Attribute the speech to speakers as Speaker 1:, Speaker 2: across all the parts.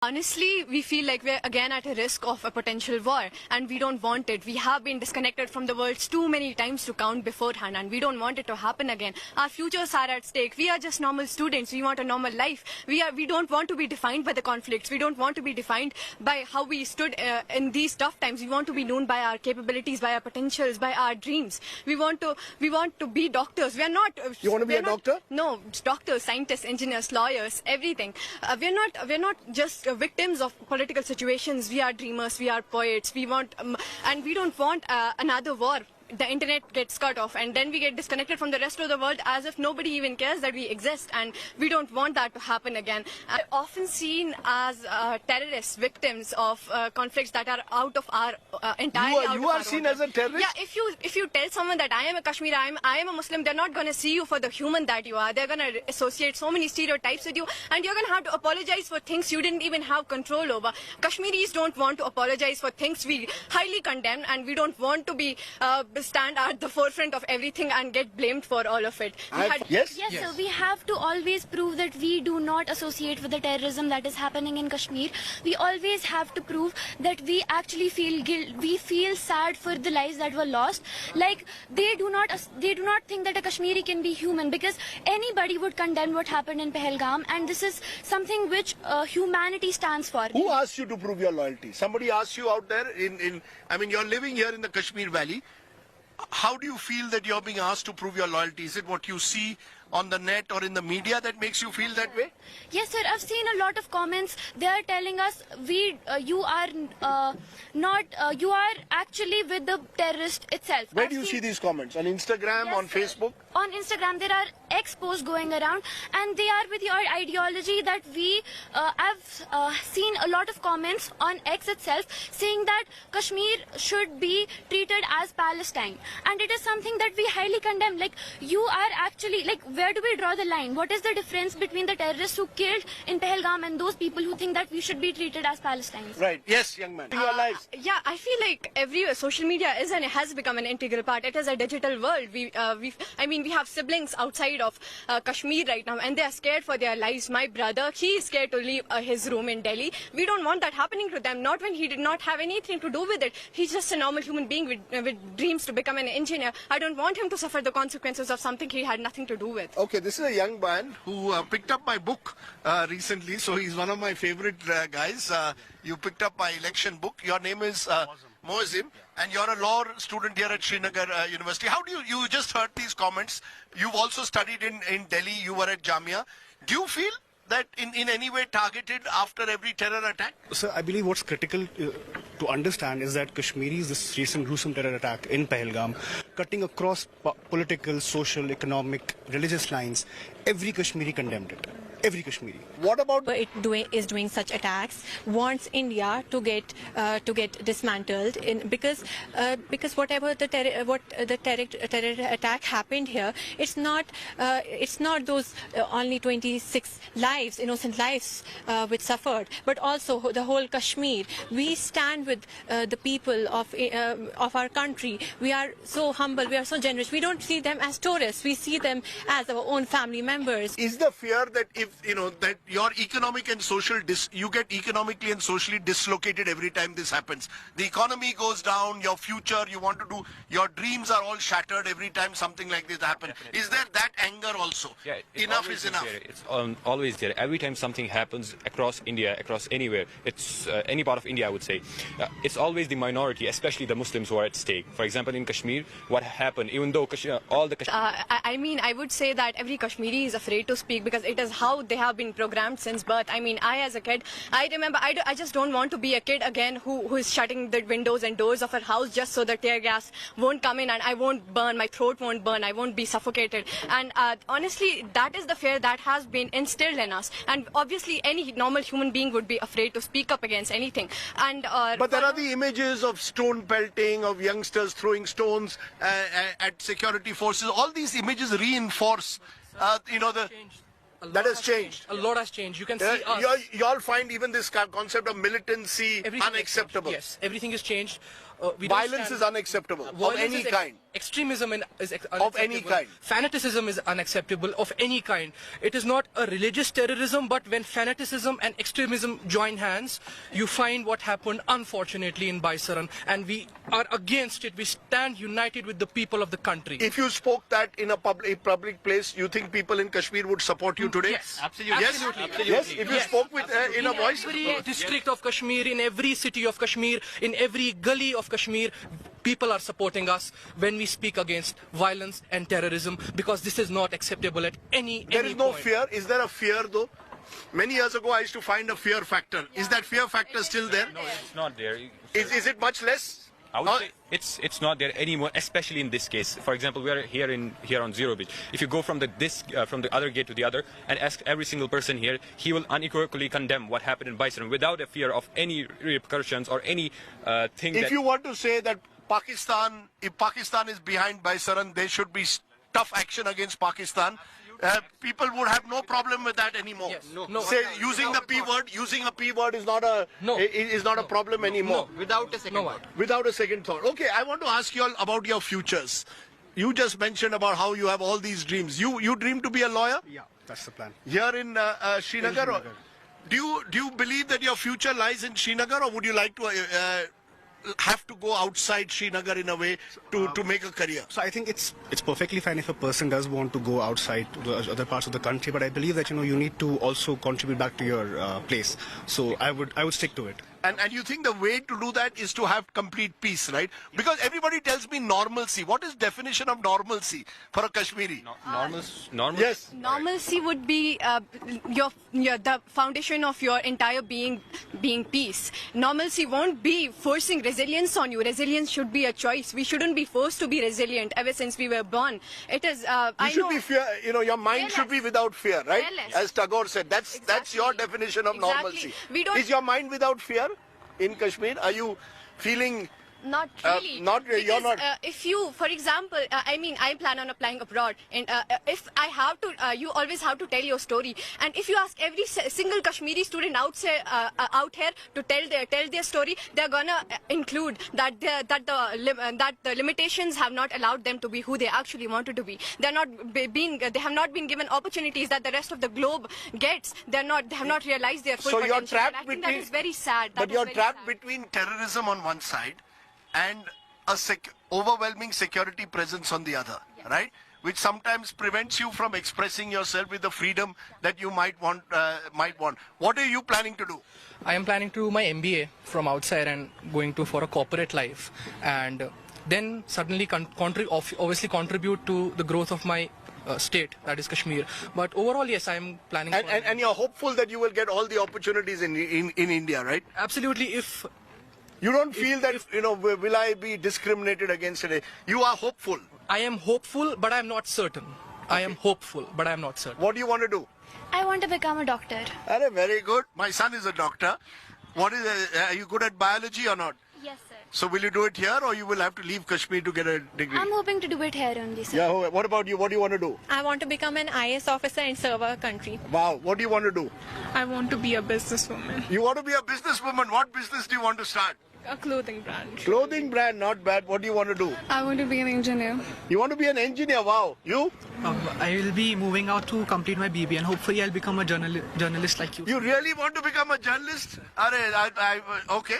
Speaker 1: Honestly, we feel like we're again at a risk of a potential war, and we don't want it. We have been disconnected from the world too many times to count beforehand, and we don't want it to happen again. Our futures are at stake. We are just normal students. We want a normal life. We don't want to be defined by the conflicts. We don't want to be defined by how we stood in these tough times. We want to be known by our capabilities, by our potentials, by our dreams. We want to be doctors. We are not.
Speaker 2: You want to be a doctor?
Speaker 1: No, doctors, scientists, engineers, lawyers, everything. We're not just victims of political situations. We are dreamers, we are poets, and we don't want another war. The internet gets cut off, and then we get disconnected from the rest of the world as if nobody even cares that we exist, and we don't want that to happen again. We're often seen as terrorists, victims of conflicts that are out of our entirely.
Speaker 2: You are seen as a terrorist?
Speaker 1: Yeah, if you tell someone that I am a Kashmiri, I am a Muslim, they're not going to see you for the human that you are. They're going to associate so many stereotypes with you, and you're going to have to apologize for things you didn't even have control over. Kashmiris don't want to apologize for things we highly condemn, and we don't want to be stand at the forefront of everything and get blamed for all of it.
Speaker 2: Yes?
Speaker 3: Yes, so we have to always prove that we do not associate with the terrorism that is happening in Kashmir. We always have to prove that we actually feel guilt. We feel sad for the lives that were lost. Like they do not think that a Kashmiri can be human, because anybody would condemn what happened in Pahalgam, and this is something which humanity stands for.
Speaker 2: Who asked you to prove your loyalty? Somebody asked you out there I mean, you're living here in the Kashmir Valley. How do you feel that you're being asked to prove your loyalty? Is it what you see on the net or in the media that makes you feel that way?
Speaker 3: Yes, sir. I've seen a lot of comments. They are telling us you are actually with the terrorist itself.
Speaker 2: Where do you see these comments? On Instagram,
Speaker 3: Yes,
Speaker 2: on
Speaker 3: sir.
Speaker 2: Facebook?
Speaker 3: On Instagram, there are X posts going around, and they are with your ideology that we have seen a lot of comments on X itself saying that Kashmir should be treated as Palestine, and it is something that we highly condemn. Like, you are actually, like, where do we draw the line? What is the difference between the terrorists who killed in Pahalgam and those people who think that we should be treated as Palestinians?
Speaker 2: Right. Yes, young man. Your lives.
Speaker 1: Yeah, I feel like social media has become an integral part. It is a digital world. We have siblings outside of Kashmir right now, and they are scared for their lives. My brother, he is scared to leave his room in Delhi. We don't want that happening to them. Not when he did not have anything to do with it. He's just a normal human being with dreams to become an engineer. I don't want him to suffer the consequences of something he had nothing to do with.
Speaker 2: Okay, this is a young man who picked up my book recently, so he's one of my favorite guys. You picked up my election book. Your name is Moazim, and you're a law student here at Srinagar University. How do you just heard these comments? You've also studied in Delhi. You were at Jamia. Do you feel that in any way targeted after every terror attack?
Speaker 4: Sir, I believe what's critical to understand is that Kashmiris, this recent gruesome terror attack in Pahalgam, cutting across political, social, economic, religious lines, every Kashmiri condemned it. Every Kashmiri.
Speaker 2: What about
Speaker 5: is doing such attacks wants India to get dismantled because whatever the terror attack happened here, it's not those only 26 lives, innocent lives which suffered, but also the whole Kashmir. We stand with the people of our country. We are so humble, we are so generous. We don't see them as tourists, we see them as our own family members.
Speaker 2: Is the fear that if that your economic and social you get economically and socially dislocated every time this happens? The economy goes down, your future, you want to do, your dreams are all shattered every time something like this happens. Definitely. Is there that anger also?
Speaker 6: Yeah,
Speaker 2: enough is enough.
Speaker 6: There. It's always there. Every time something happens across India, across anywhere, it's any part of India, I would say, it's always the minority, especially the Muslims, who are at stake. For example, in Kashmir, what happened, even though all the
Speaker 1: I would say that every Kashmiri is afraid to speak because it is how they have been programmed since birth. I mean, I as a kid, I remember, I just don't want to be a kid again who is shutting the windows and doors of her house just so the tear gas won't come in and I won't burn, my throat won't burn, I won't be suffocated. And honestly, that is the fear that has been instilled in us. And obviously, any normal human being would be afraid to speak up against anything. And
Speaker 2: but there are the images of stone pelting, of youngsters throwing stones at security forces. All these images reinforce, that has changed.
Speaker 7: A lot has changed. You can see us.
Speaker 2: You all find even this concept of militancy unacceptable.
Speaker 7: Yes, everything has changed. we don't
Speaker 2: Violence
Speaker 7: stand-
Speaker 2: is unacceptable of
Speaker 7: Violence
Speaker 2: any
Speaker 7: is
Speaker 2: kind.
Speaker 7: Extremism is
Speaker 2: Of any
Speaker 7: unacceptable.
Speaker 2: kind.
Speaker 7: Fanaticism is unacceptable of any kind. It is not a religious terrorism, but when fanaticism and extremism join hands, you find what happened unfortunately in Baisaran, and we are against it. We stand united with the people of the country.
Speaker 2: If you spoke that in a public place, you think people in Kashmir would support you today?
Speaker 7: Yes,
Speaker 6: Absolutely.
Speaker 2: Yes?
Speaker 7: Absolutely.
Speaker 2: Yes, if you spoke with in a voice.
Speaker 7: Every district of Kashmir, in every city of Kashmir, in every gully of Kashmir, people are supporting us when we speak against violence and terrorism, because this is not acceptable at any
Speaker 2: There is no
Speaker 7: point.
Speaker 2: fear. Is there a fear though? Many years ago, I used to find a fear factor. Is that fear factor still there?
Speaker 6: No, it's not there.
Speaker 2: Is it much less?
Speaker 6: I would say it's not there anymore, especially in this case. For example, we are here on Zero Beach. If you go from the other gate to the other and ask every single person here, he will unequivocally condemn what happened in Baisaran without a fear of any repercussions or any thing.
Speaker 2: If you want to say that Pakistan, if Pakistan is behind Baisaran, there should be tough action against Pakistan. People would have no problem with that anymore.
Speaker 7: Yes. No.
Speaker 2: Say using the P word, using a P word is not a
Speaker 7: No.
Speaker 2: is not a problem anymore.
Speaker 7: Without a second thought.
Speaker 2: Without a second thought. Okay, I want to ask you all about your futures. You just mentioned about how you have all these dreams. You dream to be a lawyer
Speaker 4: Yeah, that's the plan.
Speaker 2: here in Srinagar. Or do you believe that your future lies in Srinagar, or would you like to have to go outside Srinagar in a way to make a career?
Speaker 4: So I think it's perfectly fine if a person does want to go outside to the other parts of the country, but I believe that you need to also contribute back to your place. So I would stick to it.
Speaker 2: And you think the way to do that is to have complete peace, right? Because everybody tells me normalcy. What is definition of normalcy for a Kashmiri?
Speaker 6: normal.
Speaker 2: Yes.
Speaker 1: Normalcy would be the foundation of your entire being peace. Normalcy won't be forcing resilience on you. Resilience should be a choice. We shouldn't be forced to be resilient ever since we were born. It is.
Speaker 2: You should be fear. Your mind should be without fear, right?
Speaker 1: Fearless.
Speaker 2: As Tagore said, that's your
Speaker 1: Exactly.
Speaker 2: definition of
Speaker 1: Exactly.
Speaker 2: normalcy.
Speaker 1: We don't-
Speaker 2: Is your mind without fear in Kashmir? Are you feeling?
Speaker 1: Not really.
Speaker 2: Not really, you're
Speaker 1: Because,
Speaker 2: not-
Speaker 1: if you, for example, I plan on applying abroad, and if I have to, you always have to tell your story. And if you ask every single Kashmiri student out here to tell their story, they're gonna include that the limitations have not allowed them to be who they actually wanted to be. They have not been given opportunities that the rest of the globe gets. They have not realized their full
Speaker 2: So
Speaker 1: potential.
Speaker 2: you're trapped
Speaker 1: And I think
Speaker 2: between.
Speaker 1: that is very sad.
Speaker 2: But
Speaker 1: That is
Speaker 2: you're
Speaker 1: very
Speaker 2: trapped
Speaker 1: sad.
Speaker 2: between terrorism on one side and a overwhelming security presence on the other, right? Which sometimes prevents you from expressing yourself with the freedom that you might want. What are you planning to do?
Speaker 7: I am planning to do my MBA from outside and going for a corporate life, and then suddenly obviously contribute to the growth of my state, that is Kashmir. But overall, yes, I am planning.
Speaker 2: And you're hopeful that you will get all the opportunities in India, right?
Speaker 7: Absolutely, if
Speaker 2: You don't feel that, will I be discriminated against today? You are hopeful.
Speaker 7: I am hopeful, but I am not certain. I am hopeful, but I am not certain.
Speaker 2: What do you want to do?
Speaker 3: I want to become a doctor.
Speaker 2: Very good. My son is a doctor. Are you good at biology or not?
Speaker 3: Yes, sir.
Speaker 2: So will you do it here, or you will have to leave Kashmir to get a degree?
Speaker 3: I'm hoping to do it here only, sir.
Speaker 2: Yeah, what about you? What do you want to do?
Speaker 5: I want to become an IS officer and serve our country.
Speaker 2: Wow, what do you want to do?
Speaker 8: I want to be a businesswoman.
Speaker 2: You want to be a businesswoman. What business do you want to start?
Speaker 8: A clothing brand.
Speaker 2: Clothing brand, not bad. What do you want to do?
Speaker 8: I want to be an engineer.
Speaker 2: You want to be an engineer. Wow. You?
Speaker 9: I will be moving out to complete my BB, and hopefully I'll become a journalist like you.
Speaker 2: You really want to become a journalist? Okay.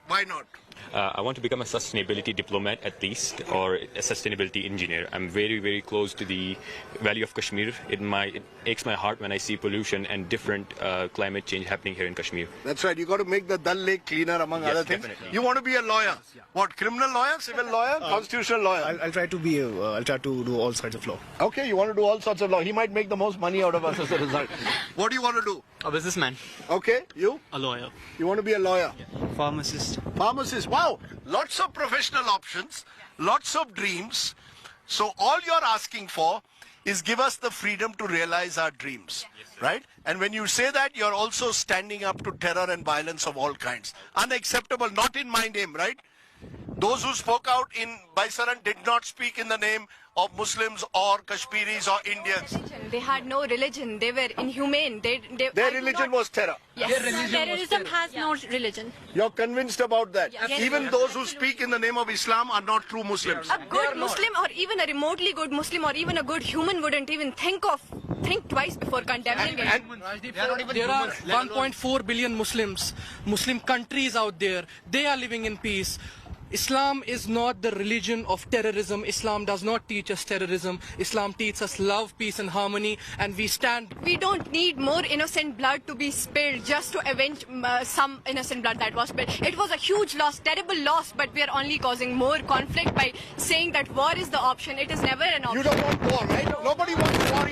Speaker 2: Why not?
Speaker 6: I want to become a sustainability diplomat at least, or a sustainability engineer. I'm very, very close to the Valley of Kashmir. It aches my heart when I see pollution and different climate change happening here in Kashmir.
Speaker 2: That's right. You got to make the Dal Lake cleaner, among
Speaker 6: Yes,
Speaker 2: other things.
Speaker 6: definitely.
Speaker 2: You want to be a lawyer? What? Criminal lawyer? Civil lawyer? Constitutional lawyer?
Speaker 4: I'll try to be. I'll try to do all sides of law.
Speaker 2: Okay, you want to do all sorts of law. He might make the most money out of us as a result. What do you want to do?
Speaker 9: A businessman,
Speaker 2: Okay, you?
Speaker 9: a lawyer,
Speaker 2: You want to be a lawyer?
Speaker 9: pharmacist.
Speaker 2: Pharmacist. Wow, lots of professional options, lots of dreams. So all you're asking for is give us the freedom to realize our dreams, right? And when you say that, you're also standing up to terror and violence of all kinds. Unacceptable, not in my name, right? Those who spoke out in Baisaran did not speak in the name of Muslims or Kashmiris or Indians.
Speaker 1: They had no religion. They were inhumane.
Speaker 2: Their
Speaker 1: I do
Speaker 2: religion
Speaker 1: not-
Speaker 2: was terror.
Speaker 1: Yes.
Speaker 5: Terrorism has no religion.
Speaker 2: You're convinced about that.
Speaker 5: Yes.
Speaker 2: Even those who speak in the name of Islam are not true Muslims.
Speaker 1: A good Muslim or even a remotely good Muslim or even a good human wouldn't even think twice before condemning it.
Speaker 7: There are 1.4 billion Muslims, Muslim countries out there. They are living in peace. Islam is not the religion of terrorism. Islam does not teach us terrorism. Islam teaches us love, peace and harmony, and we stand.
Speaker 1: We don't need more innocent blood to be spilled just to avenge some innocent blood that was spilled. It was a huge loss, terrible loss, but we are only causing more conflict by saying that war is the option. It is never an option.
Speaker 2: You don't want war, right? Nobody wants war.